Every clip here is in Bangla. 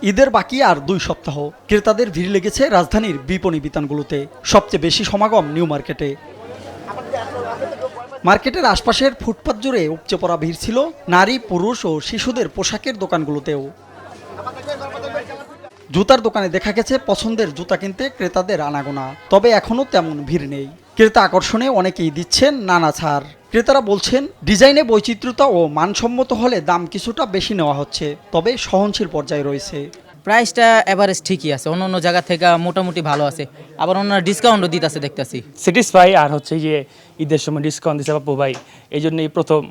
ঈদের বাকি আর 2 সপ্তাহ। ক্রেতাদের ভিড় লেগেছে রাজধানীর বিপণী বিতানগুলোতে। সবচেয়ে বেশি সমাগম নিউ মার্কেটে। মার্কেটের আশপাশের ফুটপাত জুড়ে উপচে পড়া ভিড় ছিল নারী, পুরুষ ও শিশুদের পোশাকের দোকানগুলোতেও। জুতার দোকানে দেখা গেছে পছন্দের জুতা কিনতে ক্রেতাদের আনাগোনা, তবে এখনও তেমন ভিড় নেই। ক্রেতা আকর্ষণে অনেকেই দিচ্ছেন নানা ছাড়। ক্রেতারা বলছেন, ডিজাইনে বৈচিত্র্যতা ও মানসম্মত হলে দাম কিছুটা বেশি নেওয়া হচ্ছে, তবে সহনশীল পর্যায়ে রয়েছে। প্রাইসটা এভারেজ ঠিকই আছে, অন্য জায়গা থেকে মোটামুটি ভালো আছে, আবার অন্য ডিসকাউন্টও দিতেছে দেখতেছি। স্যাটিসফাই আর হচ্ছে যে ঈদের সময় ডিসকাউন্ট দিচ্ছে বাপু ভাই, এই জন্যই প্রথম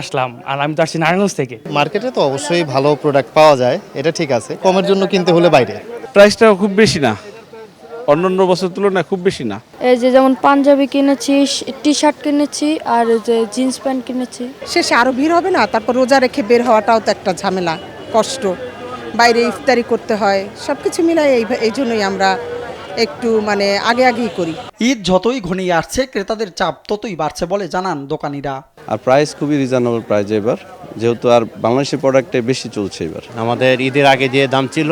আসলাম। আর আমি তো আসছি নারায়ণগঞ্জ থেকে। মার্কেটে তো অবশ্যই ভালো প্রোডাক্ট পাওয়া যায়, এটা ঠিক আছে। কমের জন্য কিনতে হলে বাইরে। প্রাইসটাও খুব বেশি না, অন্যান্য বছর তুলনায় খুব বেশি না। এই যে যেমন পাঞ্জাবি কিনেছি, টি শার্ট কিনেছি, আর যে জিন্স প্যান্ট কিনেছি। শেষে আরো ভিড় হবে না, তারপর রোজা রেখে বের হওয়াটাও তো একটা ঝামেলা, কষ্ট, বাইরে ইফতারি করতে হয়, সবকিছু মিলাই এই জন্যই আমরা একটু আগেই করি। ঈদ যতই ঘনিয়ে আসছে ক্রেতাদের চাপ ততই বাড়ছে বলে জানান দোকানিরা। আর প্রাইস খুবই রিজনেবল প্রাইস এবার, যেহেতু আর বাংলাদেশি প্রোডাক্টে বেশি চলছে এবার। আমাদের ঈদের আগে যে দাম ছিল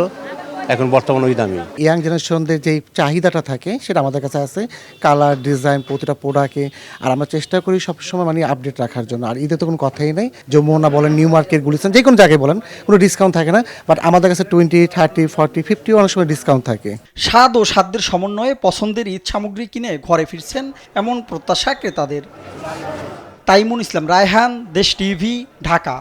এখন বর্তমানে ওই দামই। ইয়াং জেনারেশনদের যে চাহিদাটা থাকে সেটা আমাদের কাছে আছে, কালার, ডিজাইন, প্রতিটা প্রোডাক্টে। আর আমরা চেষ্টা করি সবসময় আপডেট রাখার জন্য। আর ঈদে তো কোনো কথাই নেই, যমুনা বলেন, নিউ মার্কেট, গুলিস্তান, যে কোনো জায়গায় বলেন, কোনো ডিসকাউন্ট থাকে না। বাট আমাদের কাছে 20, 30, 40, 50 অনেক সময় ডিসকাউন্ট থাকে। স্বাদ ও সাধ্যের সমন্বয়ে পছন্দের ঈদ সামগ্রী কিনে ঘরে ফিরছেন এমন প্রত্যাশা ক্রেতাদের। তাইমুন ইসলাম রায়হান, দেশ টিভি, ঢাকা।